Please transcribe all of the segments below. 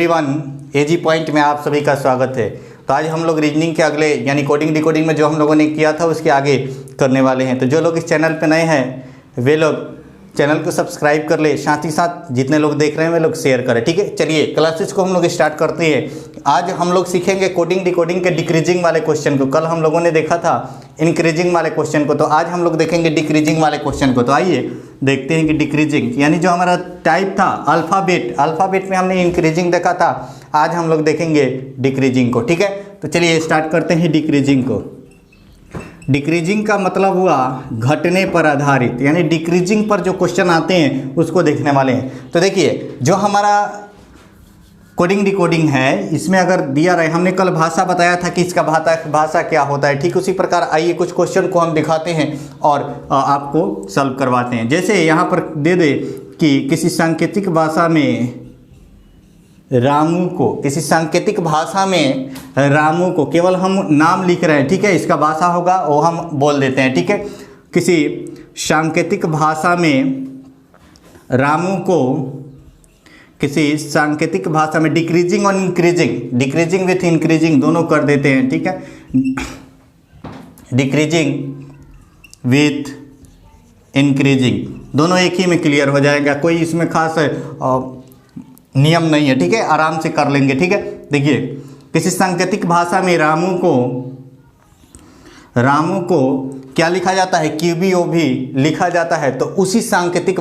Everyone, एजी point में आप सभी का स्वागत है। तो आज हम लोग रीजनिंग के अगले यानी कोडिंग डिकोडिंग में जो हम लोगों ने किया था उसके आगे करने वाले हैं। तो जो लोग इस चैनल पे नए हैं वे लोग चैनल को सब्सक्राइब कर ले, साथ ही साथ जितने लोग देख रहे हैं वे लोग शेयर करें। ठीक है, चलिए क्लासेस को हम लोग स्टार्ट करते हैं। आज हम लोग सीखेंगे कोडिंग डिकोडिंग के डिक्रीजिंग वाले क्वेश्चन को। कल हम लोगों ने देखा था इंक्रीजिंग वाले क्वेश्चन को, तो आज हम लोग देखेंगे डिक्रीजिंग वाले क्वेश्चन को। तो आइए देखते हैं कि डिक्रीजिंग यानी जो हमारा टाइप था अल्फ़ाबेट में हमने इंक्रीजिंग देखा था, आज हम लोग देखेंगे डिक्रीजिंग को। ठीक है, तो चलिए स्टार्ट करते हैं डिक्रीजिंग को। डिक्रीजिंग का मतलब हुआ घटने पर आधारित, यानी डिक्रीजिंग पर जो क्वेश्चन आते हैं उसको देखने वाले हैं। तो देखिए जो हमारा कोडिंग डिकोडिंग है इसमें अगर दिया रहे, हमने कल भाषा बताया था कि इसका भाषा क्या होता है, ठीक उसी प्रकार आइए कुछ क्वेश्चन को हम दिखाते हैं और आपको सॉल्व करवाते हैं। जैसे यहाँ पर दे दे कि किसी सांकेतिक भाषा में रामू को, किसी सांकेतिक भाषा में रामू को, केवल हम नाम लिख रहे हैं, ठीक है, इसका भाषा होगा वो हम बोल देते हैं। ठीक है, किसी सांकेतिक भाषा में रामू को, किसी सांकेतिक भाषा में डिक्रीजिंग और इंक्रीजिंग, डिक्रीजिंग विथ इंक्रीजिंग दोनों कर देते हैं। ठीक है, डिक्रीजिंग विथ इंक्रीजिंग दोनों एक ही में क्लियर हो जाएगा, कोई इसमें खास नियम नहीं है। ठीक है, आराम से कर लेंगे। ठीक है, देखिए किसी सांकेतिक भाषा में रामू को क्या लिखा जाता है, QBOV लिखा जाता है। तो उसी सांकेतिक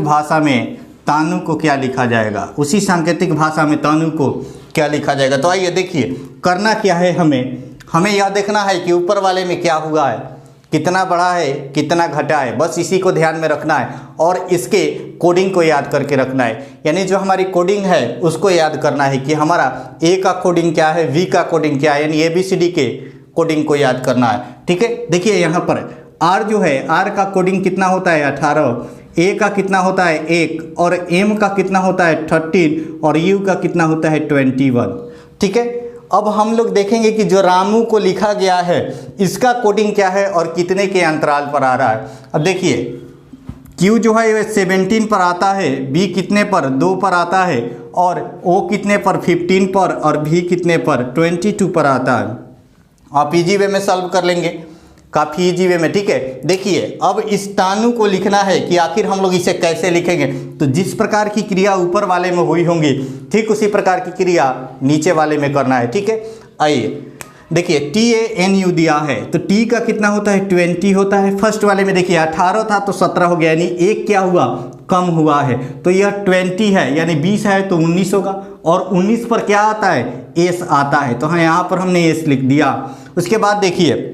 भाषा में तानु को क्या लिखा जाएगा, उसी सांकेतिक भाषा में तानु को क्या लिखा जाएगा। तो आइए देखिए करना क्या है, हमें यह देखना है कि ऊपर वाले में क्या हुआ है, कितना बढ़ा है कितना घटा है, बस इसी को ध्यान में रखना है और इसके कोडिंग को याद करके रखना है। यानी जो हमारी कोडिंग है उसको याद करना है कि हमारा ए का कोडिंग क्या है, वी का कोडिंग क्या है, यानी ABCD के कोडिंग को याद करना है। ठीक है, देखिए यहाँ पर आर जो है, आर का कोडिंग कितना होता है 18, ए का कितना होता है 1 और एम का कितना होता है 13 और यू का कितना होता है 21। ठीक है, अब हम लोग देखेंगे कि जो रामू को लिखा गया है इसका कोडिंग क्या है और कितने के अंतराल पर आ रहा है। अब देखिए Q जो है 17 पर आता है, B कितने पर 2 पर आता है और O कितने पर 15 पर और V कितने पर 22 पर आता है। आप इजी वे में सॉल्व कर लेंगे, काफ़ी इजी वे में। ठीक है, देखिए अब इस तानु को लिखना है कि आखिर हम लोग इसे कैसे लिखेंगे। तो जिस प्रकार की क्रिया ऊपर वाले में हुई होंगी ठीक उसी प्रकार की क्रिया नीचे वाले में करना है। ठीक है, आइए देखिए TANU दिया है तो T का कितना होता है 20 होता है। फर्स्ट वाले में देखिए 18 था तो 17 हो गया, यानी एक क्या हुआ कम हुआ है, तो यह 20 है, यानी 20 है तो 19 होगा और 19 पर क्या आता है S आता है, तो हाँ यहाँ पर हमने S लिख दिया। उसके बाद देखिए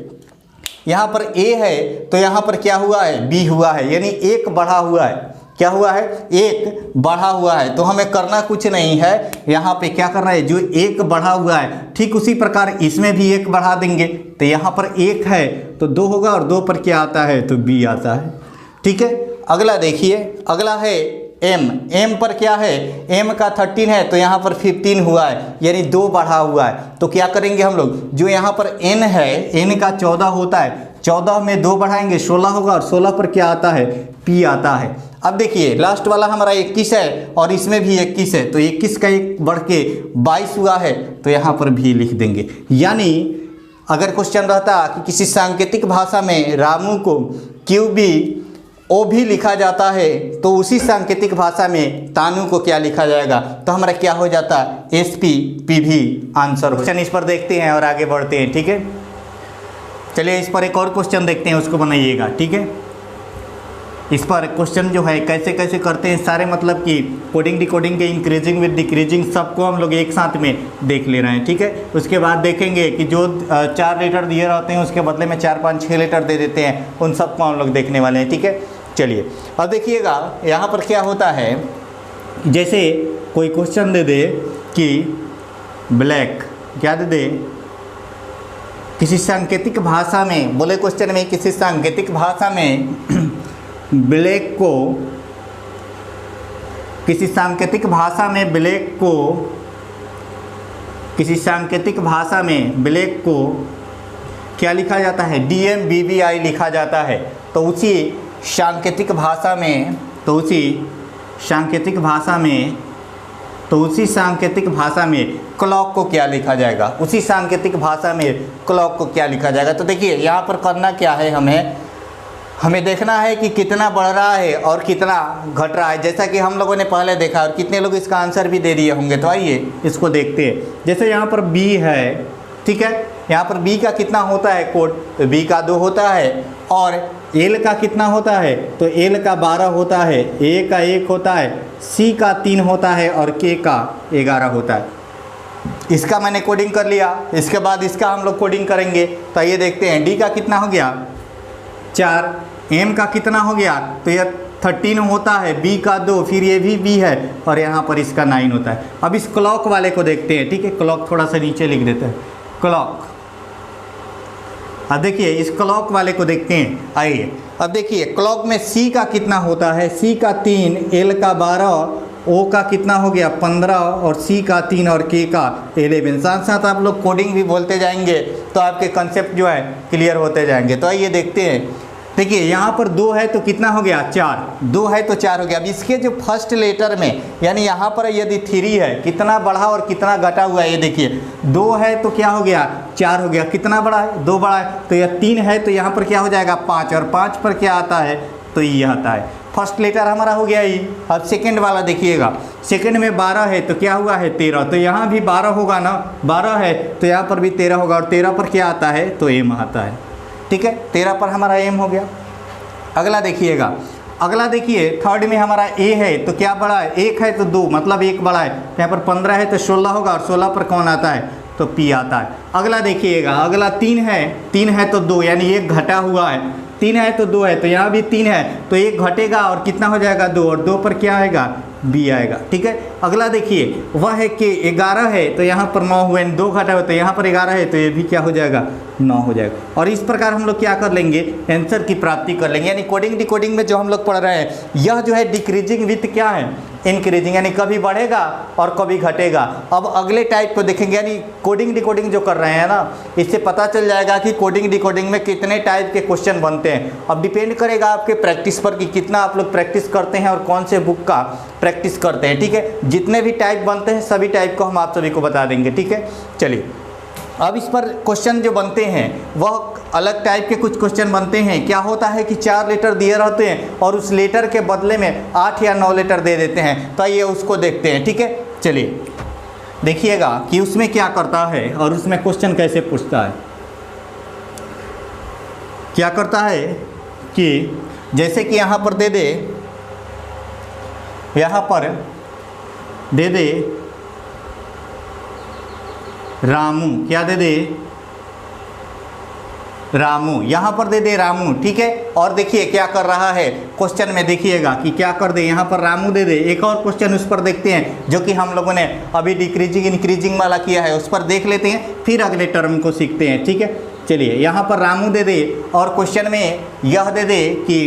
यहाँ पर A है तो यहाँ पर क्या हुआ है B हुआ है, यानी एक बढ़ा हुआ है, क्या हुआ है एक बढ़ा हुआ है। तो हमें करना कुछ नहीं है, यहाँ पे क्या करना है, जो एक बढ़ा हुआ है ठीक उसी प्रकार इसमें भी एक बढ़ा देंगे। तो यहाँ पर 1 है तो 2 होगा और 2 पर क्या आता है तो B आता है। ठीक है, अगला देखिए, अगला है M पर क्या है, M का 13 है तो यहाँ पर 15 हुआ है, यानी 2 बढ़ा हुआ है। तो क्या करेंगे हम लोग, जो यहाँ पर N है, N का 14 होता है, 14 में 2 बढ़ाएंगे 16 होगा और 16 पर क्या आता है P आता है। अब देखिए लास्ट वाला हमारा 21 है और इसमें भी 21 है, तो 21 का एक बढ़ के 22 हुआ है, तो यहाँ पर भी लिख देंगे। यानी अगर क्वेश्चन रहता कि किसी सांकेतिक भाषा में रामू को QBOV लिखा जाता है तो उसी सांकेतिक भाषा में तानु को क्या लिखा जाएगा, तो हमारा क्या हो जाता SPPV आंसर। क्वेश्चन इस पर देखते हैं और आगे बढ़ते हैं। ठीक है, चलिए इस पर एक और क्वेश्चन देखते हैं, उसको बनाइएगा। ठीक है, इस पर क्वेश्चन जो है कैसे कैसे करते हैं सारे, मतलब कि कोडिंग डिकोडिंग के इंक्रीजिंग विद डिक्रीजिंग सबको हम लोग एक साथ में देख ले रहे हैं। ठीक है, उसके बाद देखेंगे कि जो 4 लेटर दिए रहते हैं उसके बदले में 4 5 6 लेटर दे देते हैं, उन सबको हम लोग देखने वाले हैं। ठीक है, चलिए अब देखिएगा यहाँ पर क्या होता है, जैसे कोई क्वेश्चन दे दे कि ब्लैक, क्या दे दे किसी सांकेतिक भाषा में, बोले क्वेश्चन में किसी सांकेतिक भाषा में ब्लैक को, किसी सांकेतिक भाषा में ब्लैक को, किसी सांकेतिक भाषा में ब्लैक को क्या लिखा जाता है DMBBI लिखा जाता है। तो उसी सांकेतिक भाषा में, तो उसी सांकेतिक भाषा में, तो उसी सांकेतिक भाषा में क्लॉक को क्या लिखा जाएगा, उसी सांकेतिक भाषा में क्लॉक को क्या लिखा जाएगा। तो देखिए यहाँ पर करना क्या है, हमें देखना है कि कितना बढ़ रहा है और कितना घट रहा है, जैसा कि हम लोगों ने पहले देखा और कितने लोग इसका आंसर भी दे दिए होंगे। तो आइए इसको देखते हैं। जैसे यहाँ पर b है, ठीक है, यहाँ पर b का कितना होता है कोड, तो b का 2 होता है, और l का कितना होता है, तो l का 12 होता है, a का 1 होता है, c का 3 होता है और k का 11 होता है। इसका मैंने कोडिंग कर लिया, इसके बाद इसका हम लोग कोडिंग करेंगे। तो ये देखते हैं d का कितना हो गया 4, m का कितना हो गया, तो यह 13 होता है, b का 2, फिर ये भी b है और यहाँ पर इसका 9 होता है। अब इस क्लॉक वाले को देखते हैं, ठीक है, क्लॉक थोड़ा सा नीचे लिख देते हैं, क्लॉक। अब देखिए इस क्लॉक वाले को देखते हैं। आइए अब देखिए क्लॉक में c का कितना होता है, c का 3, l का 12, o का कितना हो गया 15 और c का 3 और k का 11। साथ साथ आप लोग कोडिंग भी बोलते जाएंगे तो आपके कंसेप्ट जो है क्लियर होते जाएंगे। तो आइए देखते हैं। देखिए यहाँ पर 2 है तो कितना हो गया 4, 2 है तो 4 हो गया। अब इसके जो फर्स्ट लेटर में यानी यहाँ पर यदि 3 है, कितना बढ़ा और कितना घटा हुआ है, ये देखिए 2 है तो क्या हो गया 4 हो गया, कितना बड़ा है 2 बड़ा है, तो यह 3 है तो यहाँ पर क्या हो जाएगा 5, और 5 पर क्या आता है, तो ये आता है। फर्स्ट लेटर हमारा हो गया ही। अब सेकंड वाला देखिएगा, सेकंड में 12 है तो क्या हुआ है 13, तो यहाँ भी 12 होगा ना, 12 है तो यहाँ पर भी 13 होगा, और 13 पर क्या आता है, तो m आता है, ठीक है, 13 पर हमारा m हो गया। अगला देखिएगा, अगला देखिए थर्ड में हमारा a है तो क्या बड़ा है, 1 है तो 2 मतलब 1 बड़ा है, यहाँ पर 15 है तो 16 होगा, और 16 पर कौन आता है, तो p आता है। अगला देखिएगा, अगला 3 है तो 2 यानी 1 घटा हुआ है, 3 है तो 2 है, तो यहाँ भी 3 है तो 1 घटेगा और कितना हो जाएगा 2, और 2 पर क्या आएगा b आएगा, ठीक है। अगला देखिए वह है कि 11 है तो यहाँ पर 9 हुए, 2 घटा हुआ तो यहाँ पर 11 है तो ये भी क्या हो जाएगा 9 हो जाएगा। और इस प्रकार हम लोग क्या कर लेंगे, आंसर की प्राप्ति कर लेंगे। यानी कोडिंग डिकोडिंग में जो हम लोग पढ़ रहे हैं यह जो है डिक्रीजिंग विथ क्या है, इंक्रीजिंग, यानी कभी बढ़ेगा और कभी घटेगा। अब अगले टाइप को देखेंगे, यानी कोडिंग डिकोडिंग जो कर रहे हैं ना, इससे पता चल जाएगा कि कोडिंग डिकोडिंग में कितने टाइप के क्वेश्चन बनते हैं। अब डिपेंड करेगा आपके प्रैक्टिस पर कि कितना आप लोग प्रैक्टिस करते हैं और कौन से बुक का प्रैक्टिस करते हैं, ठीक है। जितने भी टाइप बनते हैं सभी टाइप को हम आप सभी को बता देंगे, ठीक है। चलिए अब इस पर क्वेश्चन जो बनते हैं वह अलग टाइप के कुछ क्वेश्चन बनते हैं। क्या होता है कि 4 लेटर दिए रहते हैं और उस लेटर के बदले में 8 या 9 लेटर दे देते हैं। तो आइए उसको देखते हैं, ठीक है। चलिए देखिएगा कि उसमें क्या करता है और उसमें क्वेश्चन कैसे पूछता है। क्या करता है कि जैसे कि यहाँ पर दे दे, यहाँ पर दे दे रामू, क्या दे दे रामू, यहाँ पर दे दे रामू, ठीक है। और देखिए क्या कर रहा है क्वेश्चन में, देखिएगा कि क्या कर दे, यहाँ पर रामू दे दे। एक और क्वेश्चन उस पर देखते हैं जो कि हम लोगों ने अभी डिक्रीजिंग इंक्रीजिंग वाला किया है, उस पर देख लेते हैं, फिर अगले टर्म को सीखते हैं, ठीक है। चलिए यहाँ पर रामू दे दे और क्वेश्चन में यह दे दे कि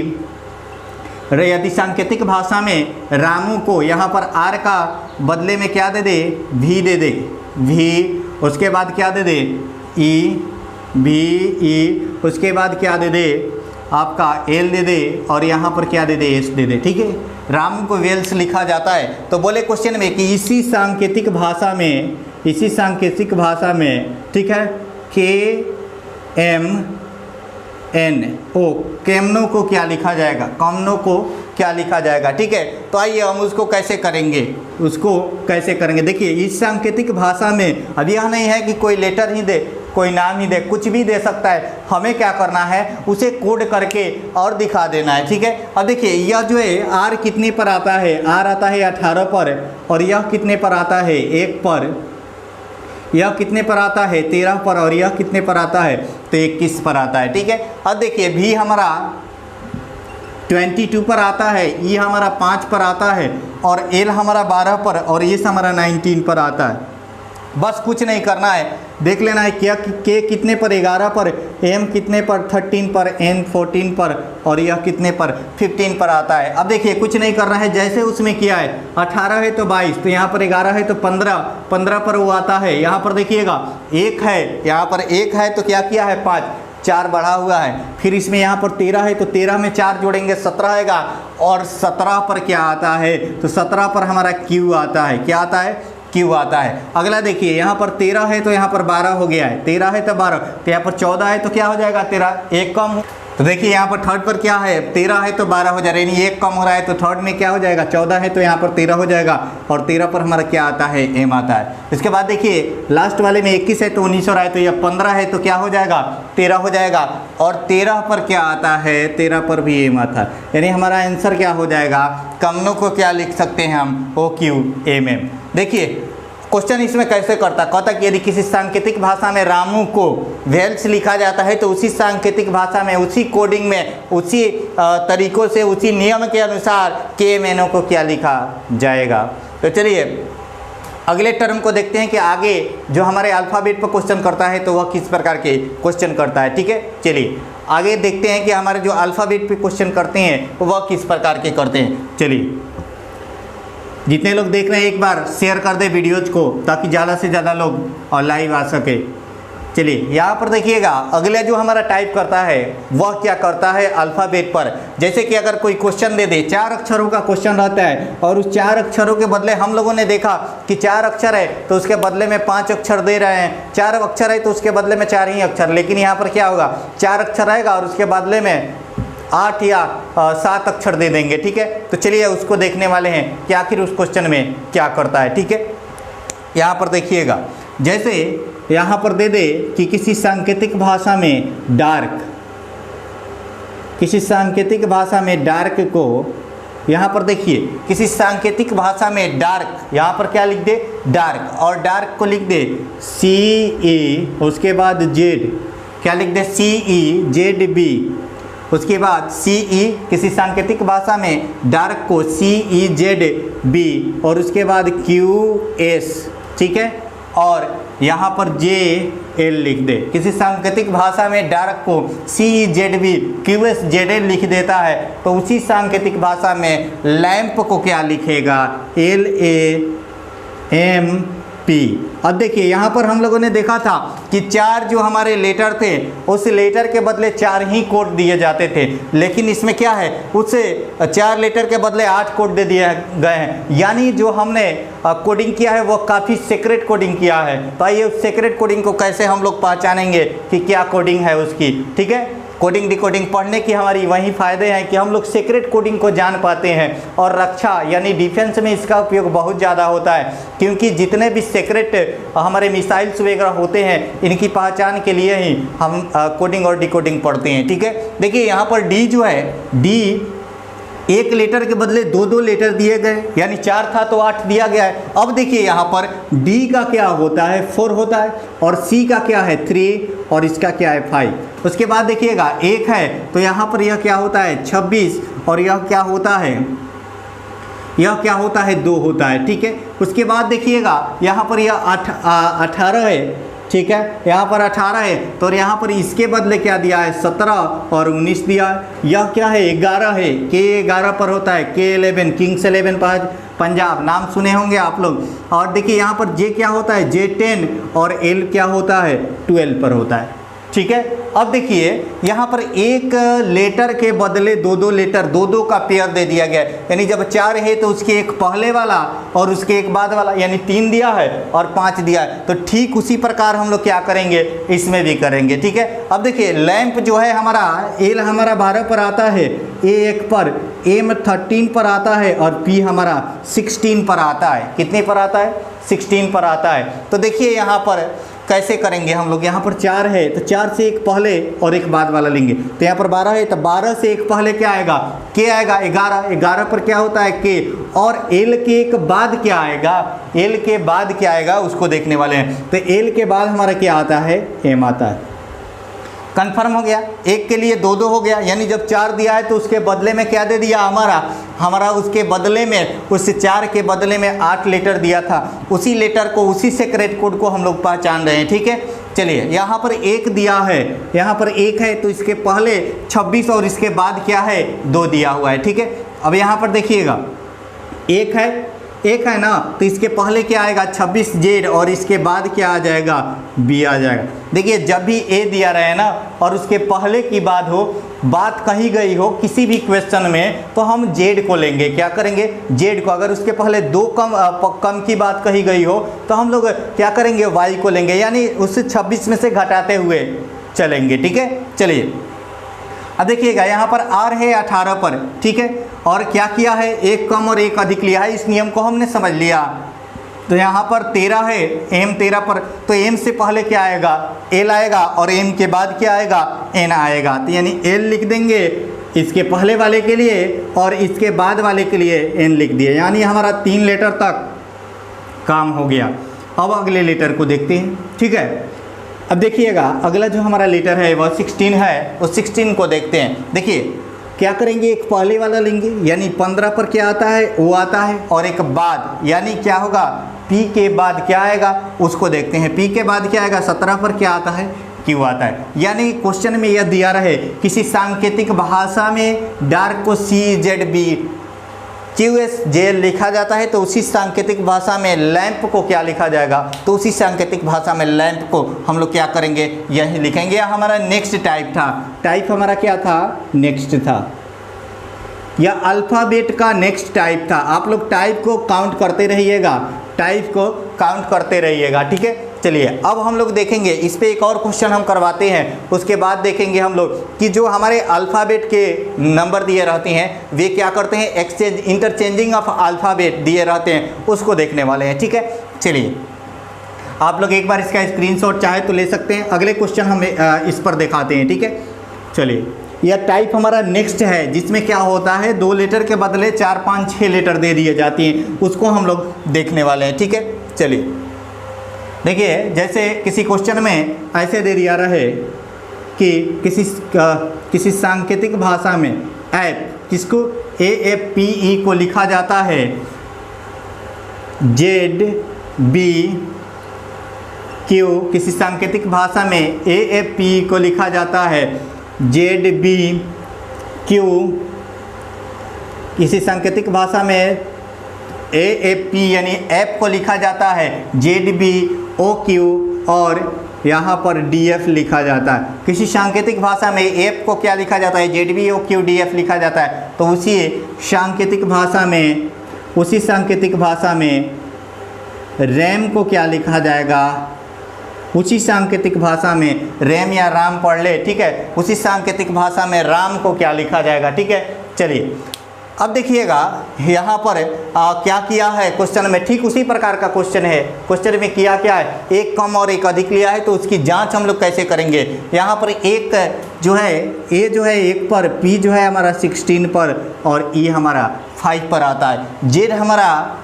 यदि सांकेतिक भाषा में रामू को यहाँ पर आर का बदले में क्या दे दे, वी दे दे, वी, उसके बाद क्या दे दे ई, बी ई, उसके बाद क्या दे दे आपका एल दे दे, और यहाँ पर क्या दे दे एस दे दे, ठीक है। रामू को वेल्स लिखा जाता है। तो बोले क्वेश्चन में कि इसी सांकेतिक भाषा में, इसी सांकेतिक भाषा में, ठीक है, के एम एन ओ, केमनो को क्या लिखा जाएगा, कमनो को क्या लिखा जाएगा, ठीक है। तो आइए हम उसको कैसे करेंगे, उसको कैसे करेंगे। देखिए इस सांकेतिक भाषा में अब यह नहीं है कि कोई लेटर ही दे, कोई नाम ही दे, कुछ भी दे सकता है। हमें क्या करना है, उसे कोड करके और दिखा देना है, ठीक है। अब देखिए यह जो है आर कितने पर आता है, आर आता है 18 पर, और यह कितने पर आता है 1 पर, यह कितने पर आता है 13 पर, और यह कितने पर आता है तो 21 पर आता है, ठीक है। अब देखिए भी हमारा 22 पर आता है, ई हमारा 5 पर आता है, और एल हमारा 12 पर, और एस हमारा 19 पर आता है। बस कुछ नहीं करना है, देख लेना है क्या के कितने पर 11 पर, एम कितने पर 13 पर, एन 14 पर, और यह कितने पर 15 पर आता है। अब देखिए कुछ नहीं करना है, जैसे उसमें किया है 18 है तो 22, तो यहाँ पर 11 है तो 15, 15 पर वो आता है। यहाँ पर देखिएगा 1 है, यहाँ पर 1 है तो क्या किया है 5, 4 बढ़ा हुआ है। फिर इसमें यहाँ पर 13 है तो 13 में 4 जोड़ेंगे 17 आएगा, और 17 पर क्या आता है, तो 17 पर हमारा Q आता है। क्या आता है, Q आता है। अगला देखिए, यहाँ पर 13 है तो यहाँ पर 12 हो गया है, 13 है तो 12, तो यहाँ पर 14 है तो क्या हो जाएगा 13, एक कम। तो देखिए यहाँ पर थर्ड पर क्या है, 13 है तो 12 हो जा रहा है, यानी एक कम हो रहा है, तो थर्ड में क्या हो जाएगा, 14 है तो यहाँ पर 13 हो जाएगा, और 13 पर हमारा क्या आता है, M आता है। इसके बाद देखिए लास्ट वाले में 21 है तो 19 हो रहा है, तो यह 15 है तो क्या हो जाएगा, 13 हो जाएगा, और 13 पर क्या आता है, 13 पर भी M आता है। यानी हमारा आंसर क्या हो जाएगा, कमनों को क्या लिख सकते हैं हम, OQMM। देखिए क्वेश्चन इसमें कैसे करता, कहता कि यदि किसी सांकेतिक भाषा में रामू को वेल्स लिखा जाता है तो उसी सांकेतिक भाषा में, उसी कोडिंग में, उसी तरीकों से, उसी नियम के अनुसार KMNO को क्या लिखा जाएगा। तो चलिए अगले टर्म को देखते हैं कि आगे जो हमारे अल्फ़ाबेट पर क्वेश्चन करता है तो वह किस प्रकार के क्वेश्चन करता है। ठीक है, चलिए आगे देखते हैं कि हमारे जो अल्फ़ाबेट पे क्वेश्चन करते हैं वह किस प्रकार के करते हैं। चलिए जितने लोग देख रहे हैं एक बार शेयर कर दे वीडियोज को, ताकि ज़्यादा से ज़्यादा लोग और लाइव आ सके। चलिए यहाँ पर देखिएगा, अगला जो हमारा टाइप करता है वह क्या करता है अल्फ़ाबेट पर। जैसे कि अगर कोई क्वेश्चन दे दे, 4 अक्षरों का क्वेश्चन रहता है, और उस 4 अक्षरों के बदले हम लोगों ने देखा कि 4 अक्षर है तो उसके बदले में 5 अक्षर दे रहे हैं, 4 अक्षर है तो उसके बदले में 4 ही अक्षर। लेकिन यहाँ पर क्या होगा, 4 अक्षर आएगा और उसके बदले में 8 या 7 अक्षर दे देंगे। ठीक है, तो चलिए उसको देखने वाले हैं कि आखिर उस क्वेश्चन में क्या करता है। ठीक है, यहाँ पर देखिएगा, जैसे यहाँ पर दे दे कि किसी सांकेतिक भाषा में डार्क, किसी सांकेतिक भाषा में डार्क को, यहाँ पर देखिए किसी सांकेतिक भाषा में डार्क, यहाँ पर क्या लिख दे, डार्क, और डार्क को लिख दे CE, उसके बाद Z, क्या लिख दे CEZB, उसके बाद CE, किसी सांकेतिक भाषा में डार्क को CEZB, और उसके बाद QS। ठीक है, और यहाँ पर JL लिख दे। किसी सांकेतिक भाषा में डार्क को CEZB QSZL लिख देता है तो उसी सांकेतिक भाषा में लैंप को क्या लिखेगा, LAMP। अब देखिए यहाँ पर हम लोगों ने देखा था कि 4 जो हमारे लेटर थे उस लेटर के बदले 4 ही कोड दिए जाते थे, लेकिन इसमें क्या है, उसे 4 लेटर के बदले 8 कोड दे दिए गए हैं। यानी जो हमने कोडिंग किया है वो काफ़ी सीक्रेट कोडिंग किया है। तो आइए उस सीक्रेट कोडिंग को कैसे हम लोग पहचानेंगे कि क्या कोडिंग है उसकी। ठीक है, कोडिंग डिकोडिंग पढ़ने की हमारी वही फ़ायदे हैं कि हम लोग सीक्रेट कोडिंग को जान पाते हैं, और रक्षा यानी डिफेंस में इसका उपयोग बहुत ज़्यादा होता है, क्योंकि जितने भी सीक्रेट हमारे मिसाइल्स वगैरह होते हैं इनकी पहचान के लिए ही हम कोडिंग और डिकोडिंग पढ़ते हैं। ठीक है, देखिए यहाँ पर डी जो है, डी 1 लेटर के बदले 2 लेटर दिए गए, यानी 4 था तो 8 दिया गया है। अब देखिए यहाँ पर D का क्या होता है, 4 होता है, और C का क्या है 3, और इसका क्या है 5। उसके बाद देखिएगा 1 है तो यहाँ पर यह क्या होता है 26, और यह क्या होता है, यह क्या होता है 2 होता है। ठीक है, उसके बाद देखिएगा यहाँ पर यह 18 है। ठीक है, यहाँ पर 18 है तो यहाँ पर इसके बदले क्या दिया है 17 और 19 दिया है। यह क्या है 11 है, K11 पर होता है, K11 किंग्स 11 पंजाब, नाम सुने होंगे आप लोग। और देखिए यहाँ पर J क्या होता है J10, और L क्या होता है 12 पर होता है। ठीक है, अब देखिए यहाँ पर 1 लेटर के बदले 2 लेटर, 2 का पेयर दे दिया गया है। यानी जब 4 है तो उसके एक पहले वाला और उसके एक बाद वाला, यानी 3 दिया है और 5 दिया है। तो ठीक उसी प्रकार हम लोग क्या करेंगे, इसमें भी करेंगे। ठीक है, अब देखिए लैंप जो है हमारा, L हमारा 12 पर आता है, A1 पर, M 13 पर आता है, और P हमारा 16 पर आता है। कितने पर आता है, 16 पर आता है। तो देखिए यहाँ पर कैसे करेंगे हम लोग, यहाँ पर 4 है तो 4 से एक पहले और एक बाद वाला लेंगे। तो यहाँ पर 12 है तो 12 से एक पहले क्या आएगा, K आएगा 11, 11 पर क्या होता है K, और L के एक बाद क्या आएगा, L के बाद क्या आएगा उसको देखने वाले हैं। तो L के बाद हमारा क्या आता है, M आता है। कन्फर्म हो गया, 1 के लिए 2 हो गया, यानी जब 4 दिया है तो उसके बदले में क्या दे दिया हमारा उसके बदले में, उस 4 के बदले में 8 लेटर दिया था। उसी लेटर को, उसी सीक्रेट कोड को हम लोग पहचान रहे हैं। ठीक है, चलिए यहाँ पर 1 दिया है, यहाँ पर 1 है तो इसके पहले 26 और इसके बाद क्या है 2 दिया हुआ है। ठीक है, अब यहाँ पर देखिएगा 1 है, एक है ना, तो इसके पहले क्या आएगा 26Z और इसके बाद क्या आ जाएगा B आ जाएगा। देखिए जब भी A दिया रहे ना और उसके पहले की बात कही गई हो किसी भी क्वेश्चन में, तो हम Z को लेंगे। क्या करेंगे Z को। अगर उसके पहले 2 कम की बात कही गई हो तो हम लोग क्या करेंगे Y को लेंगे, यानी उस 26 में से घटाते हुए चलेंगे। ठीक है, चलिए अब देखिएगा यहाँ पर R है 18 पर, ठीक है, और क्या किया है, एक कम और एक अधिक लिया है। इस नियम को हमने समझ लिया। तो यहाँ पर 13 है, M 13 पर, तो M से पहले क्या आएगा L आएगा और M के बाद क्या आएगा N आएगा। तो यानी L लिख देंगे इसके पहले वाले के लिए और इसके बाद वाले के लिए N लिख दिए, यानी हमारा 3 लेटर तक काम हो गया। अब अगले लेटर को देखते हैं। ठीक है, अब देखिएगा अगला जो हमारा लेटर है वह 16 है, उस 16 को देखते हैं। देखिए क्या करेंगे, एक पहले वाला लेंगे, यानी 15 पर क्या आता है O आता है, और एक बाद, यानी क्या होगा P के बाद क्या आएगा उसको देखते हैं। P के बाद क्या आएगा, 17 पर क्या आता है Q आता है। यानी क्वेश्चन में यह दिया रहे किसी सांकेतिक भाषा में डार्क को CZB QSJ लिखा जाता है, तो उसी सांकेतिक भाषा में लैंप को क्या लिखा जाएगा, तो उसी सांकेतिक भाषा में लैंप को हम लोग क्या करेंगे यही लिखेंगे। यह हमारा नेक्स्ट टाइप था। टाइप हमारा क्या था, नेक्स्ट था, या अल्फ़ाबेट का नेक्स्ट टाइप था। आप लोग टाइप को काउंट करते रहिएगा, टाइप को काउंट करते रहिएगा। ठीक है, चलिए अब हम लोग देखेंगे इस पे एक और क्वेश्चन हम करवाते हैं। उसके बाद देखेंगे हम लोग कि जो हमारे अल्फ़ाबेट के नंबर दिए रहते हैं वे क्या करते हैं, एक्सचेंज इंटरचेंजिंग ऑफ अल्फ़ाबेट दिए रहते हैं, उसको देखने वाले हैं। ठीक है, चलिए आप लोग एक बार इसका स्क्रीनशॉट चाहे तो ले सकते हैं। अगले क्वेश्चन हम इस पर दिखाते हैं। ठीक है, चलिए यह टाइप हमारा नेक्स्ट है, जिसमें क्या होता है 2 लेटर के बदले 4, 5, 6 लेटर दे दिए जाती हैं, उसको हम लोग देखने वाले हैं। ठीक है, चलिए देखिए जैसे किसी क्वेश्चन में ऐसे दे दिया रहे कि किसी सांकेतिक भाषा में ऐप, जिसको AFPE को लिखा जाता है ZBQ, किसी सांकेतिक भाषा में AFPE को लिखा जाता है ZBQ, किसी सांकेतिक भाषा में AFP यानी ऐप को लिखा जाता है ZBOQ और यहाँ पर DF लिखा जाता है। किसी सांकेतिक भाषा में ऐप को क्या लिखा जाता है, ZBOQ DF लिखा जाता है, तो उसी सांकेतिक भाषा में रैम को क्या लिखा जाएगा, उसी सांकेतिक भाषा में रैम या राम पढ़ ले। ठीक है, उसी सांकेतिक भाषा में राम को क्या लिखा जाएगा। ठीक है, चलिए अब देखिएगा यहाँ पर क्या किया है क्वेश्चन में, ठीक उसी प्रकार का क्वेश्चन है। क्वेश्चन में किया क्या है, एक कम और एक अधिक लिया है, तो उसकी जांच हम लोग कैसे करेंगे। यहाँ पर एक जो है A जो है 1 पर, P जो है हमारा 16 पर और E हमारा 5 पर आता है, Z हमारा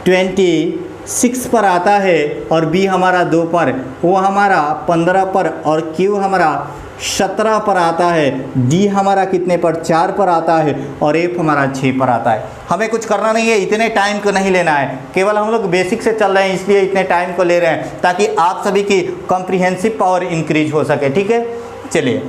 26 पर आता है और B हमारा 2 पर, O हमारा 15 पर और Q हमारा 17 पर आता है, D हमारा कितने पर, 4 पर आता है और F हमारा 6 पर आता है। हमें कुछ करना नहीं है, इतने टाइम को नहीं लेना है, केवल हम लोग बेसिक से चल रहे हैं इसलिए इतने टाइम को ले रहे हैं ताकि आप सभी की कॉम्प्रिहेंसिव पावर इंक्रीज हो सके। ठीक है, चलिए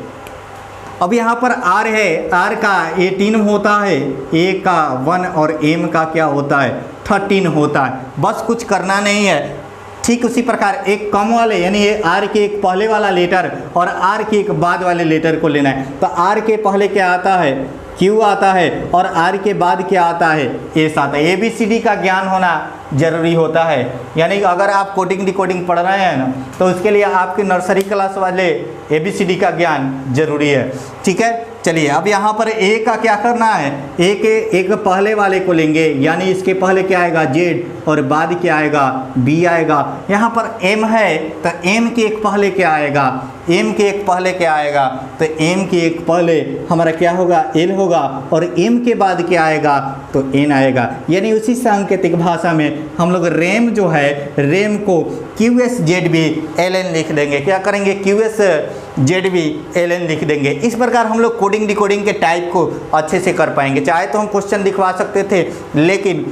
अब यहाँ पर R है, R का 18 होता है, A का 1 और M का क्या होता है 13 होता है। बस कुछ करना नहीं है। ठीक उसी प्रकार एक कम वाले यानी ये R के एक पहले वाला लेटर और R के एक बाद वाले लेटर को लेना है। तो R के पहले क्या आता है, Q आता है और R के बाद क्या आता है, S आता है। ABCD का ज्ञान होना जरूरी होता है, यानी अगर आप कोडिंग डिकोडिंग पढ़ रहे हैं ना तो उसके लिए आपके नर्सरी क्लास वाले ABCD का ज्ञान जरूरी है। ठीक है, चलिए अब यहाँ पर A का क्या करना है, एक पहले वाले को लेंगे, यानी इसके पहले क्या आएगा Z और बाद क्या आएगा B आएगा। यहाँ पर M है तो M के एक पहले क्या आएगा, M के एक पहले क्या आएगा, तो M के एक पहले हमारा क्या होगा L होगा और M के बाद क्या आएगा तो N आएगा। यानी उसी सांकेतिक भाषा में हम लोग रैम जो है रैम को QSZBLN लिख देंगे। क्या करेंगे, QSZBLN लिख देंगे। इस प्रकार हम लोग कोडिंग डिकोडिंग के टाइप को अच्छे से कर पाएंगे। चाहे तो हम क्वेश्चन दिखवा सकते थे, लेकिन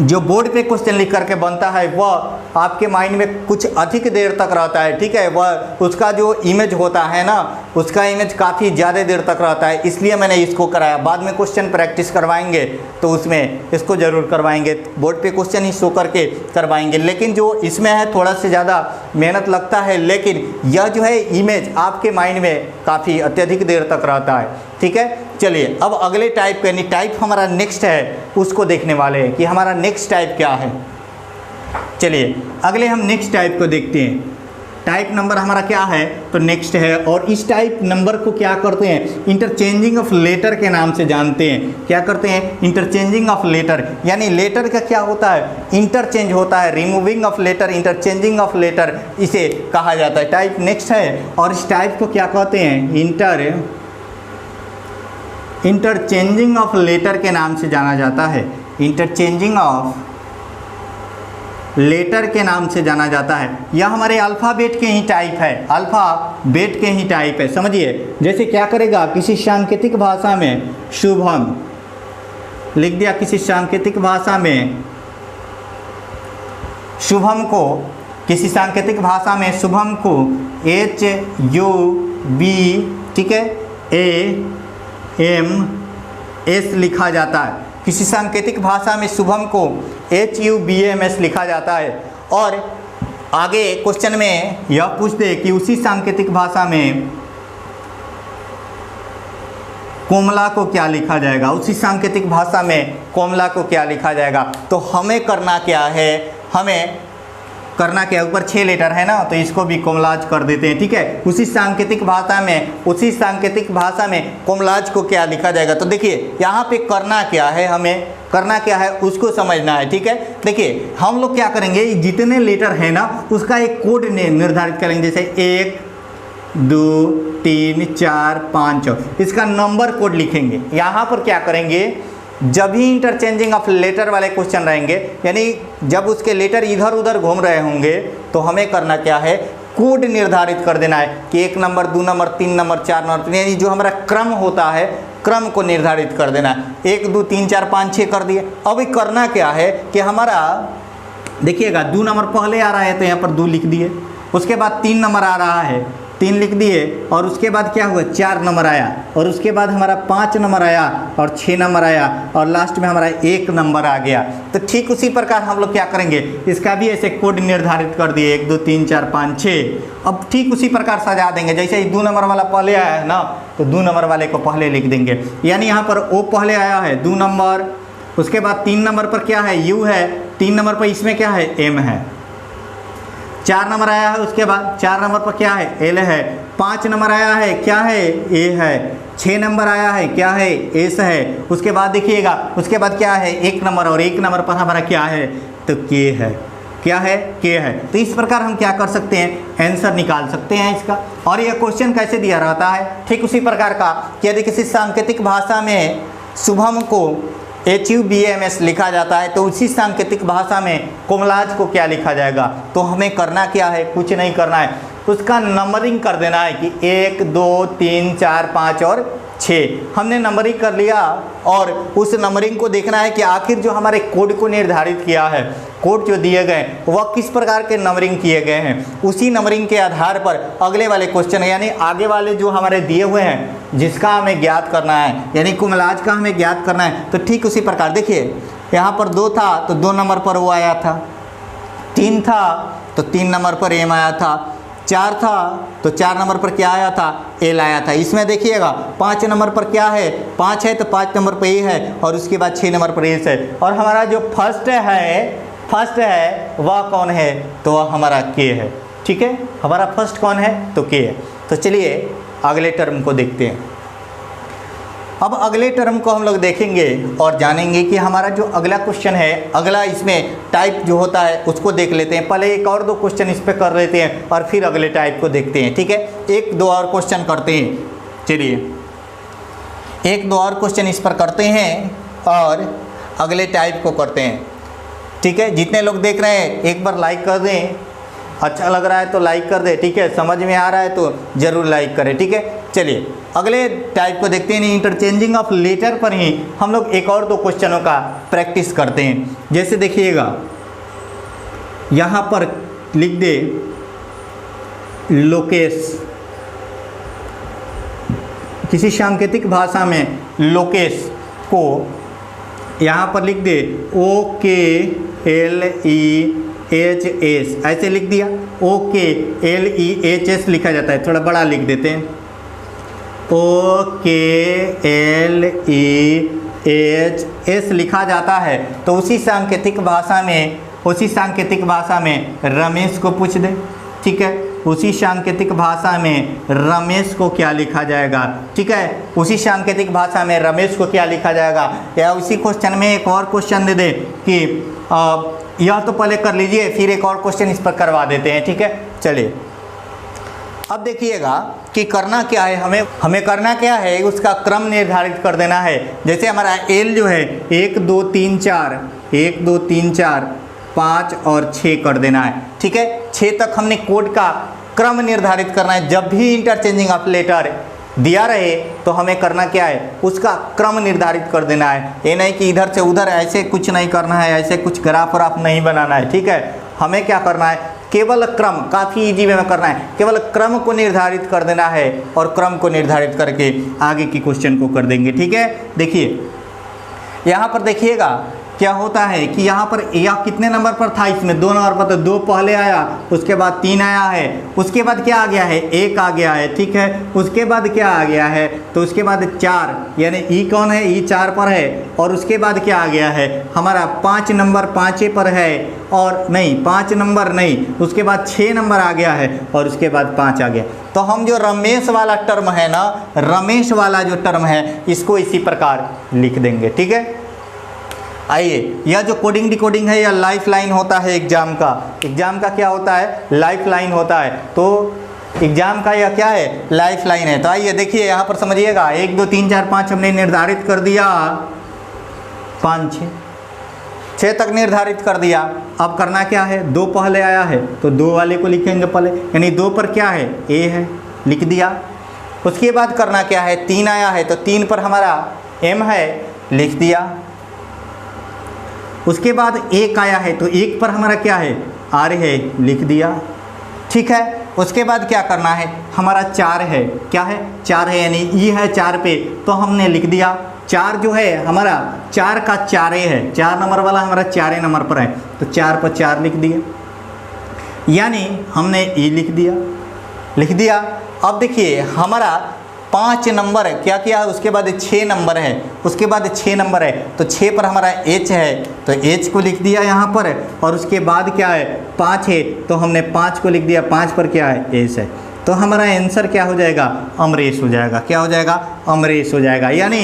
जो बोर्ड पे क्वेश्चन लिख करके बनता है वह आपके माइंड में कुछ अधिक देर तक रहता है, ठीक है। वह उसका जो इमेज होता है ना, उसका इमेज काफ़ी ज़्यादा देर तक रहता है, इसलिए मैंने इसको कराया। बाद में क्वेश्चन प्रैक्टिस करवाएंगे तो उसमें इसको ज़रूर करवाएंगे, बोर्ड पे क्वेश्चन ही शो करके करवाएंगे। लेकिन जो इसमें है थोड़ा सा ज़्यादा मेहनत लगता है, लेकिन यह जो है इमेज आपके माइंड में काफ़ी अत्यधिक देर तक रहता है, ठीक है। चलिए अब अगले टाइप का, यानी टाइप हमारा नेक्स्ट है, उसको देखने वाले हैं कि हमारा नेक्स्ट टाइप क्या है। चलिए अगले हम नेक्स्ट टाइप को देखते हैं। टाइप नंबर हमारा क्या है, तो नेक्स्ट है। और इस टाइप नंबर को क्या करते हैं, इंटरचेंजिंग ऑफ लेटर के नाम से जानते हैं। क्या करते हैं, इंटरचेंजिंग ऑफ लेटर, यानी लेटर का क्या होता है, इंटरचेंज होता है। Removing of letter, interchanging of letter, इसे कहा जाता है। टाइप नेक्स्ट है और इस टाइप को क्या कहते हैं, इंटरचेंजिंग ऑफ लेटर के नाम से जाना जाता है। इंटरचेंजिंग ऑफ लेटर के नाम से जाना जाता है। यह हमारे अल्फ़ाबेट के ही टाइप है, अल्फ़ाबेट के ही टाइप है, समझिए। जैसे क्या करेगा, किसी सांकेतिक भाषा में शुभम लिख दिया, किसी सांकेतिक भाषा में शुभम को, किसी सांकेतिक भाषा में शुभम को HUB, ठीक है, AMS लिखा जाता है। किसी सांकेतिक भाषा में शुभम को HUBMS लिखा जाता है। और आगे क्वेश्चन में यह पूछ दे कि उसी सांकेतिक भाषा में कोमला को क्या लिखा जाएगा, उसी सांकेतिक भाषा में कोमला को क्या लिखा जाएगा। तो हमें करना क्या है, हमें करना क्या, ऊपर 6 लेटर है ना, तो इसको भी कोमलाज कर देते हैं, ठीक है। उसी सांकेतिक भाषा में कोमलाज को क्या लिखा जाएगा। तो देखिए यहाँ पे करना क्या है, हमें करना क्या है उसको समझना है, ठीक है। देखिए हम लोग क्या करेंगे, जितने लेटर है ना उसका एक कोड निर्धारित करेंगे। जैसे 1 2 3 4 5, इसका नंबर कोड लिखेंगे। यहाँ पर क्या करेंगे, जब भी इंटरचेंजिंग ऑफ लेटर वाले क्वेश्चन रहेंगे, यानी जब उसके लेटर इधर उधर घूम रहे होंगे, तो हमें करना क्या है, कोड निर्धारित कर देना है कि 1 नंबर 2 नंबर 3 नंबर 4 नंबर, यानी जो हमारा क्रम होता है, क्रम को निर्धारित कर देना है। 1 2 3 4 5 6 कर दिए। अब करना क्या है कि हमारा देखिएगा 2 नंबर पहले आ रहा है तो यहाँ पर 2 लिख दिए, उसके बाद 3 नंबर आ रहा है 3 लिख दिए, और उसके बाद क्या हुआ 4 नंबर आया, और उसके बाद हमारा 5 नंबर आया और 6 नंबर आया, और लास्ट में हमारा 1 नंबर आ गया। तो ठीक उसी प्रकार हम लोग क्या करेंगे, इसका भी ऐसे कोड निर्धारित कर दिए 1 2 3 4 5 6। अब ठीक उसी प्रकार सजा देंगे। जैसे ही 2 नंबर वाला पहले आया है ना, तो 2 नंबर वाले को पहले लिख देंगे, यानी यहाँ पर O पहले आया है 2 नंबर, उसके बाद 3 नंबर पर क्या है, U है, 3 नंबर पर इसमें क्या है, M है, 4 नंबर आया है, उसके बाद 4 नंबर पर क्या है, L है, 5 नंबर आया है, क्या है, A है, 6 नंबर आया है, क्या है, S है, उसके बाद देखिएगा उसके बाद क्या है 1 नंबर, और 1 नंबर पर हमारा क्या है, तो K है, क्या है, K है। तो इस प्रकार हम क्या कर सकते हैं, आंसर निकाल सकते हैं इसका। और यह क्वेश्चन कैसे दिया रहता है, ठीक उसी प्रकार का कि यदि किसी सांकेतिक भाषा में शुभम को HUBMS लिखा जाता है, तो उसी सांकेतिक भाषा में कोमलाज को क्या लिखा जाएगा। तो हमें करना क्या है, कुछ नहीं करना है, उसका नंबरिंग कर देना है कि 1 2 3 4 5 और 6 हमने नंबरिंग कर लिया। और उस नंबरिंग को देखना है कि आखिर जो हमारे कोड को निर्धारित किया है, कोड जो दिए गए वह किस प्रकार के नंबरिंग किए गए हैं। उसी नंबरिंग के आधार पर अगले वाले क्वेश्चन, यानी आगे वाले जो हमारे दिए हुए हैं जिसका हमें ज्ञात करना है, यानी कोमलाज का हमें ज्ञात करना है। तो ठीक उसी प्रकार देखिए यहाँ पर 2 था तो 2 नंबर पर वो आया था, 3 था तो 3 नंबर पर M आया था, 4 था तो 4 नंबर पर क्या आया था, L आया था। इसमें देखिएगा 5 नंबर पर क्या है, 5 है तो 5 नंबर पर A है, और उसके बाद 6 नंबर पर S है। और हमारा जो फर्स्ट है वह कौन है, तो वह हमारा K है, ठीक है। हमारा फर्स्ट कौन है, तो K है। तो चलिए अगले टर्म को देखते हैं। अब अगले टर्म को हम लोग देखेंगे और जानेंगे कि हमारा जो अगला क्वेश्चन है, अगला इसमें टाइप जो होता है उसको देख लेते हैं। पहले 1 और 2 क्वेश्चन इस पर कर लेते हैं और फिर अगले टाइप को देखते हैं, ठीक है। 1 2 और क्वेश्चन करते हैं, चलिए 1 2 और क्वेश्चन इस पर करते हैं और अगले टाइप को करते हैं, ठीक है। जितने लोग देख रहे हैं एक बार लाइक कर दें, अच्छा लग रहा है तो लाइक कर दे, ठीक है। समझ में आ रहा है तो ज़रूर लाइक करें, ठीक है। चलिए अगले टाइप को देखते हैं। इंटरचेंजिंग ऑफ लेटर पर ही हम लोग एक और 2 क्वेश्चनों का प्रैक्टिस करते हैं। जैसे देखिएगा, यहाँ पर लिख दे लोकेश, किसी सांकेतिक भाषा में लोकेश को यहाँ पर लिख दे OKLEHS, ऐसे लिख दिया। OKLEHS लिखा जाता है, थोड़ा बड़ा लिख देते हैं। OKLEHS लिखा जाता है तो उसी सांकेतिक भाषा में रमेश को पूछ दे, ठीक है। उसी सांकेतिक भाषा में रमेश को क्या लिखा जाएगा, ठीक है। उसी सांकेतिक भाषा में रमेश को क्या लिखा जाएगा, या उसी क्वेश्चन में एक और क्वेश्चन दे दे कि यह तो पहले कर लीजिए, फिर एक और क्वेश्चन इस पर करवा देते हैं, ठीक है। चलिए अब देखिएगा कि करना क्या है, हमें करना क्या है, उसका क्रम निर्धारित कर देना है। जैसे हमारा एल जो है 1 2 3 4 1 2 3 4 5 और 6 कर देना है, ठीक है। 6 तक हमने कोड का क्रम निर्धारित करना है। जब भी इंटरचेंजिंग ऑफ लेटर दिया रहे तो हमें करना क्या है, उसका क्रम निर्धारित कर देना है। ये नहीं कि इधर से उधर ऐसे कुछ नहीं करना है, ऐसे कुछ ग्राफ व्राफ नहीं बनाना है, ठीक है। हमें क्या करना है, केवल क्रम, काफ़ी इजी वे में करना है, केवल क्रम को निर्धारित कर देना है और क्रम को निर्धारित करके आगे की क्वेश्चन को कर देंगे, ठीक है। देखिए यहाँ पर देखिएगा क्या होता है कि यहाँ पर यह कितने नंबर पर था, इसमें 2 नंबर पर, तो 2 पहले आया, उसके बाद 3 आया है, उसके बाद क्या आ गया है, 1 आ गया है, ठीक है। उसके बाद क्या आ गया है, तो उसके बाद 4, यानी ई कौन है, ई 4 पर है। और उसके बाद क्या आ गया है, हमारा 5 नंबर 5 पर है, और नहीं 5 नंबर नहीं, उसके बाद 6 नंबर आ गया है, और उसके बाद 5 आ गया। तो हम जो रमेश वाला टर्म है ना, रमेश वाला जो टर्म है, इसको इसी प्रकार लिख देंगे, ठीक है। आइए, यह जो कोडिंग डिकोडिंग है, यह लाइफ लाइन होता है एग्जाम का क्या होता है, लाइफ लाइन होता है। तो एग्जाम का यह क्या है, लाइफ लाइन है। तो आइए देखिए यहाँ पर समझिएगा, 1 2 3 4 5 हमने निर्धारित कर दिया, 5 6 तक निर्धारित कर दिया। अब करना क्या है, 2 पहले आया है तो 2 वाले को लिखेंगे पहले, यानी 2 पर क्या है, ए है, लिख दिया। उसके बाद करना क्या है, 3 आया है तो 3 पर हमारा एम है, लिख दिया। उसके बाद 1 आया है तो 1 पर हमारा क्या है, आर है, लिख दिया, ठीक है। उसके बाद क्या करना है, हमारा 4 है, क्या है, 4 है, यानी ई है 4 पे, तो हमने लिख दिया। 4 जो है हमारा 4 का 4 है, 4 नंबर वाला हमारा 4 नंबर पर है, तो 4 पर 4 लिख दिया, यानी हमने ई लिख दिया। अब देखिए हमारा 5 नंबर क्या किया है, उसके बाद 6 नंबर है, उसके बाद 6 नंबर है, तो 6 पर हमारा एच है, तो एच को लिख दिया यहाँ पर। और उसके बाद क्या है, 5 है, तो हमने 5 को लिख दिया, 5 पर क्या है, एस है। तो हमारा आंसर क्या हो जाएगा, अमरेश हो जाएगा। क्या हो जाएगा, अमरेश हो जाएगा। यानी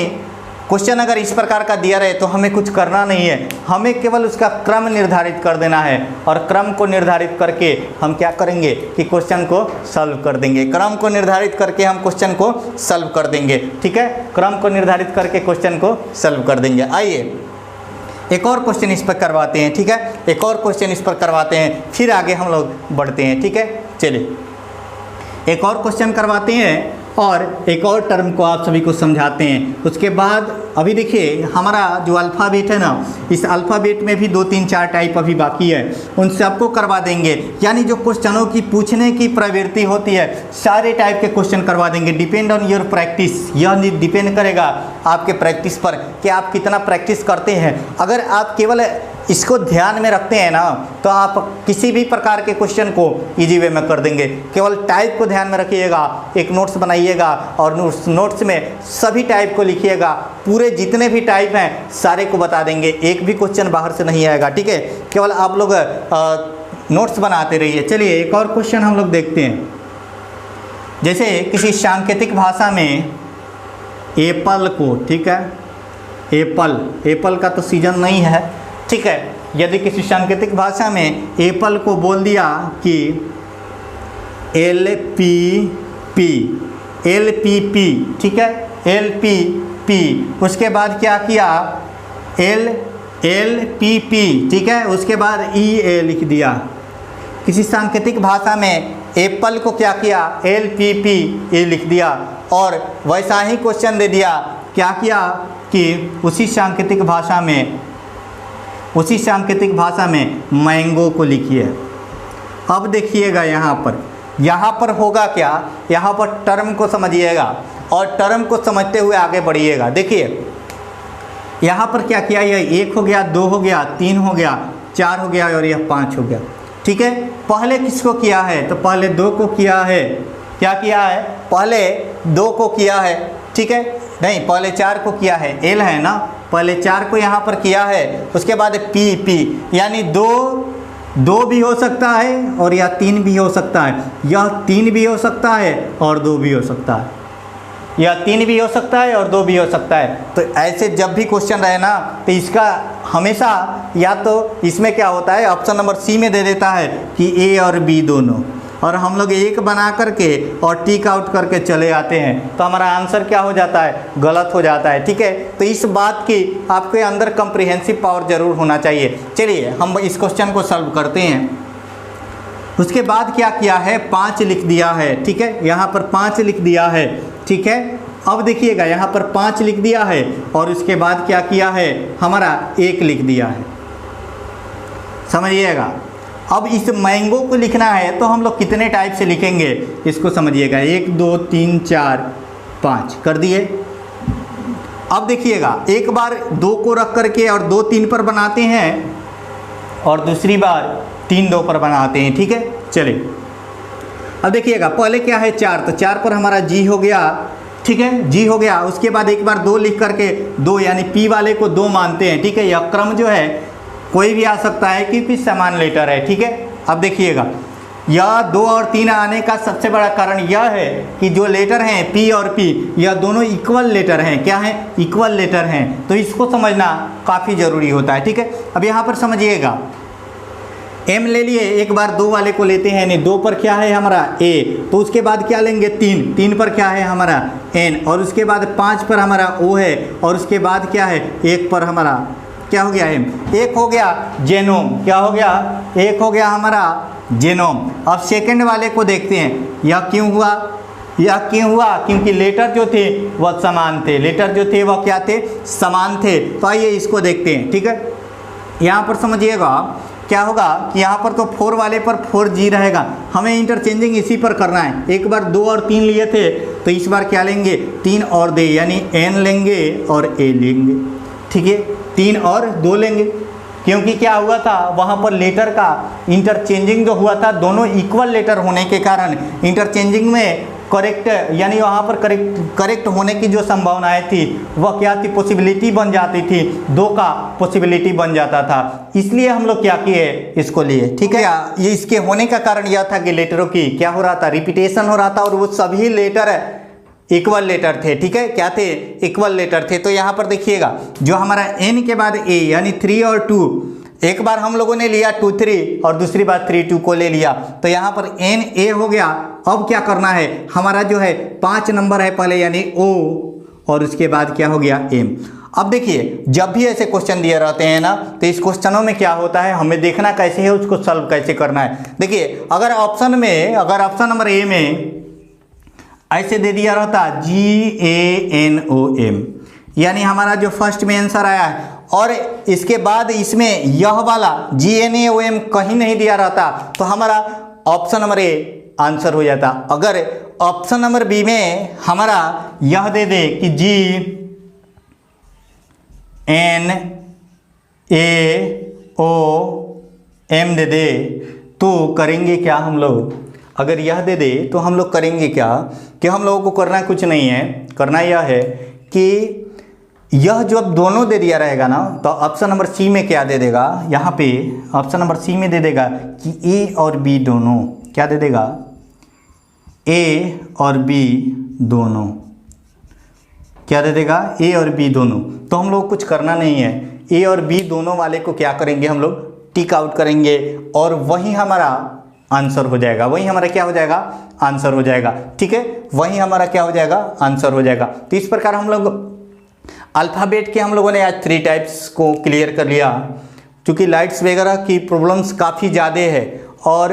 क्वेश्चन अगर इस प्रकार का दिया रहे तो हमें कुछ करना नहीं है, हमें केवल उसका क्रम निर्धारित कर देना है, और क्रम को निर्धारित करके हम क्या करेंगे कि क्वेश्चन को सॉल्व कर देंगे। क्रम को निर्धारित करके हम क्वेश्चन को सॉल्व कर देंगे, ठीक है। क्रम को निर्धारित करके क्वेश्चन को सॉल्व कर देंगे। आइए एक और क्वेश्चन इस पर करवाते हैं, ठीक है। एक और क्वेश्चन इस पर करवाते हैं, फिर आगे हम लोग बढ़ते हैं, ठीक है। चलिए एक और क्वेश्चन करवाते हैं और एक और टर्म को आप सभी को समझाते हैं। उसके बाद अभी देखिए हमारा जो अल्फ़ाबेट है ना, इस अल्फ़ाबेट में भी 2 3 4 टाइप अभी बाकी है, उन सबको करवा देंगे। यानी जो क्वेश्चनों की पूछने की प्रवृत्ति होती है, सारे टाइप के क्वेश्चन करवा देंगे। डिपेंड ऑन योर प्रैक्टिस, यह डिपेंड करेगा आपके प्रैक्टिस पर कि आप कितना प्रैक्टिस करते हैं। अगर आप केवल इसको ध्यान में रखते हैं ना, तो आप किसी भी प्रकार के क्वेश्चन को इजी वे में कर देंगे। केवल टाइप को ध्यान में रखिएगा, एक नोट्स बनाइएगा और नोट्स में सभी टाइप को लिखिएगा। पूरे जितने भी टाइप हैं सारे को बता देंगे, एक भी क्वेश्चन बाहर से नहीं आएगा, ठीक है। केवल आप लोग नोट्स बनाते रहिए। चलिए एक और क्वेश्चन हम लोग देखते हैं। जैसे किसी सांकेतिक भाषा में एप्पल को, ठीक है, एप्पल का तो सीजन नहीं है, ठीक है। यदि किसी सांकेतिक भाषा में एप्पल को बोल दिया कि LPP, ठीक है, LPP, उसके बाद क्या किया, LPP, ठीक है, उसके बाद EA लिख दिया, किसी सांकेतिक भाषा में एप्पल को क्या किया, LPPA लिख दिया, और वैसा ही क्वेश्चन दे दिया, क्या किया कि उसी सांकेतिक भाषा में मैंगो को लिखिए। अब देखिएगा यहाँ पर होगा क्या, यहाँ पर टर्म को समझिएगा और टर्म को समझते हुए आगे बढ़िएगा। देखिए यहाँ पर क्या किया, यह 1 हो गया, 2 हो गया, 3 हो गया, 4 हो गया और यह 5 हो गया। ठीक है, पहले किसको किया है, तो पहले 2 को किया है। क्या किया है, पहले 2 को किया है। ठीक है, नहीं पहले 4 को किया है, L है ना, पहले 4 को यहाँ पर किया है, उसके बाद P यानी 2 भी हो सकता है और या 3 भी हो सकता है, यह 3 भी हो सकता है और 2 भी हो सकता है, या 3 भी हो सकता है और 2 भी हो सकता है। तो ऐसे जब भी क्वेश्चन रहे ना, तो इसका हमेशा या तो इसमें क्या होता है, ऑप्शन नंबर सी में दे देता है कि A और B दोनों, और हम लोग 1 बना करके और टिक आउट करके चले आते हैं, तो हमारा आंसर क्या हो जाता है, गलत हो जाता है। ठीक है, तो इस बात की आपके अंदर कम्प्रिहेंसिव पावर जरूर होना चाहिए। चलिए हम इस क्वेश्चन को सॉल्व करते हैं। उसके बाद क्या किया है, 5 लिख दिया है। ठीक है, यहाँ पर 5 लिख दिया है। ठीक है, अब देखिएगा यहाँ पर 5 लिख दिया है और उसके बाद क्या किया है, हमारा 1 लिख दिया है। समझिएगा, अब इस मैंगो को लिखना है तो हम लोग कितने टाइप से लिखेंगे इसको समझिएगा। 1 2 3 4 5 कर दिए। अब देखिएगा, एक बार 2 को रख करके और 2 3 पर बनाते हैं और दूसरी बार 3 2 पर बनाते हैं। ठीक है, चलिए अब देखिएगा, पहले क्या है 4, तो 4 पर हमारा G हो गया। ठीक है, G हो गया। उसके बाद एक बार 2 लिख करके 2 यानी P वाले को 2 मानते हैं। ठीक है, यह क्रम जो है कोई भी आ सकता है क्योंकि समान लेटर है। ठीक है, अब देखिएगा, यह 2 और 3 आने का सबसे बड़ा कारण यह है कि जो लेटर हैं P और P, यह दोनों इक्वल लेटर हैं। क्या हैं, इक्वल लेटर हैं, तो इसको समझना काफ़ी ज़रूरी होता है। ठीक है, अब यहाँ पर समझिएगा, M ले लिए, एक बार 2 वाले को लेते हैं, यानी 2 पर क्या है हमारा A, तो उसके बाद क्या लेंगे 3 पर क्या है हमारा N, और उसके बाद 5 पर हमारा O है, और उसके बाद क्या है 1 पर हमारा क्या हो गया M। 1 हो गया जेनोम, क्या हो गया, 1 हो गया हमारा जेनोम। अब सेकंड वाले को देखते हैं, यह क्यों हुआ, क्योंकि लेटर जो थे वह समान थे, लेटर जो थे वह क्या थे, समान थे। तो आइए इसको देखते हैं। ठीक है, यहाँ पर समझिएगा क्या होगा कि यहाँ पर तो 4 वाले पर 4G रहेगा, हमें इंटरचेंजिंग इसी पर करना है। एक बार 2 और 3 लिए थे, तो इस बार क्या लेंगे, 3 और दे, यानी N लेंगे और A लेंगे। ठीक है, 3 और 2 लेंगे, क्योंकि क्या हुआ था वहाँ पर लेटर का इंटरचेंजिंग जो हुआ था, दोनों इक्वल लेटर होने के कारण इंटरचेंजिंग में करेक्ट, यानी वहाँ पर करेक्ट होने की जो संभावनाएं थी वह क्या थी, पॉसिबिलिटी बन जाती थी, 2 का पॉसिबिलिटी बन जाता था। इसलिए हम लोग क्या किए, इसको लिए। ठीक है, ये इसके होने का कारण यह था कि लेटरों की क्या हो रहा था, रिपीटेशन हो रहा था, और वो सभी लेटर इक्वल लेटर थे। ठीक है, क्या थे, इक्वल लेटर थे। तो यहाँ पर देखिएगा, जो हमारा N के बाद A यानी 3 और 2, एक बार हम लोगों ने लिया 2 3 और दूसरी बार 3 2 को ले लिया, तो यहाँ पर N A हो गया। अब क्या करना है, हमारा जो है 5 नंबर है पहले, यानी O, और उसके बाद क्या हो गया M। अब देखिए, जब भी ऐसे क्वेश्चन दिए रहते हैं ना, तो इस क्वेश्चनों में क्या होता है, हमें देखना कैसे है, उसको सॉल्व कैसे करना है। देखिए, अगर ऑप्शन नंबर A में ऐसे दे दिया रहता GANOM, यानी हमारा जो फर्स्ट में आंसर आया है, और इसके बाद इसमें यह वाला GNAOM कहीं नहीं दिया रहता, तो हमारा ऑप्शन नंबर A आंसर हो जाता। अगर ऑप्शन नंबर B में हमारा यह दे दे कि GNAOM दे दे, तो करेंगे क्या हम लोग, अगर यह दे दे तो हम लोग करेंगे क्या, कि हम लोगों को करना कुछ नहीं है, करना यह है कि यह जो दोनों दे दिया रहेगा ना, तो ऑप्शन नंबर सी में क्या दे देगा, यहाँ पे ऑप्शन नंबर सी में दे देगा कि A और B दोनों, क्या दे देगा, A और B दोनों, क्या दे देगा, A और B दोनों। तो हम लोग कुछ करना नहीं है, A और B दोनों वाले को क्या करेंगे, हम लोग टिक आउट करेंगे, और वही हमारा आंसर हो जाएगा, वही हमारा क्या हो जाएगा, आंसर हो जाएगा। ठीक है, वही हमारा क्या हो जाएगा, आंसर हो जाएगा। तो इस प्रकार हम लोग अल्फ़ाबेट के हम लोगों ने आज 3 टाइप्स को क्लियर कर लिया। क्योंकि लाइट्स वगैरह की प्रॉब्लम्स काफ़ी ज़्यादा है और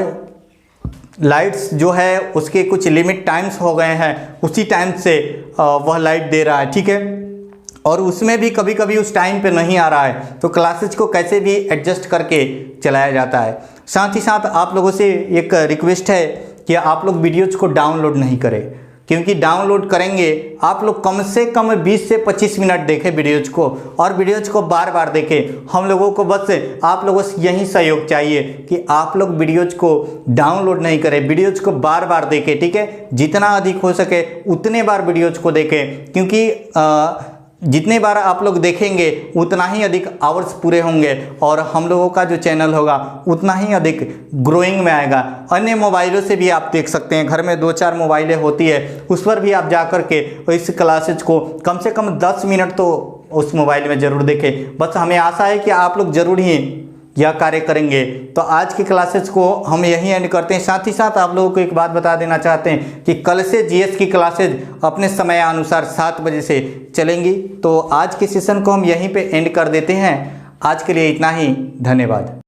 लाइट्स जो है उसके कुछ लिमिट टाइम्स हो गए हैं, उसी टाइम से वह लाइट दे रहा है, ठीक है। और उसमें भी कभी कभी उस टाइम पे नहीं आ रहा है, तो क्लासेज को कैसे भी एडजस्ट करके चलाया जाता है। साथ ही साथ आप लोगों से एक रिक्वेस्ट है कि आप लोग वीडियोज़ को डाउनलोड नहीं करें, क्योंकि डाउनलोड करेंगे आप लोग कम से कम 20 से 25 मिनट देखें वीडियोज़ को, और वीडियोज़ को बार बार देखें। हम लोगों को बस आप लोगों से यही सहयोग चाहिए कि आप लोग वीडियोज़ को डाउनलोड नहीं करें, वीडियोज़ को बार बार देखें, ठीक है। जितना अधिक हो सके उतने बार वीडियोज़ को देखें, क्योंकि जितने बार आप लोग देखेंगे उतना ही अधिक आवर्स पूरे होंगे और हम लोगों का जो चैनल होगा उतना ही अधिक ग्रोइंग में आएगा। अन्य मोबाइलों से भी आप देख सकते हैं, घर में 2-4 मोबाइलें होती है, उस पर भी आप जा कर के इस क्लासेज को कम से कम 10 मिनट तो उस मोबाइल में ज़रूर देखें। बस हमें आशा है कि आप लोग ज़रूर ही यह कार्य करेंगे। तो आज की क्लासेस को हम यहीं एंड करते हैं। साथ ही साथ आप लोगों को एक बात बता देना चाहते हैं कि कल से जीएस की क्लासेज अपने समय अनुसार 7 बजे से चलेंगी। तो आज के सेशन को हम यहीं पे एंड कर देते हैं। आज के लिए इतना ही, धन्यवाद।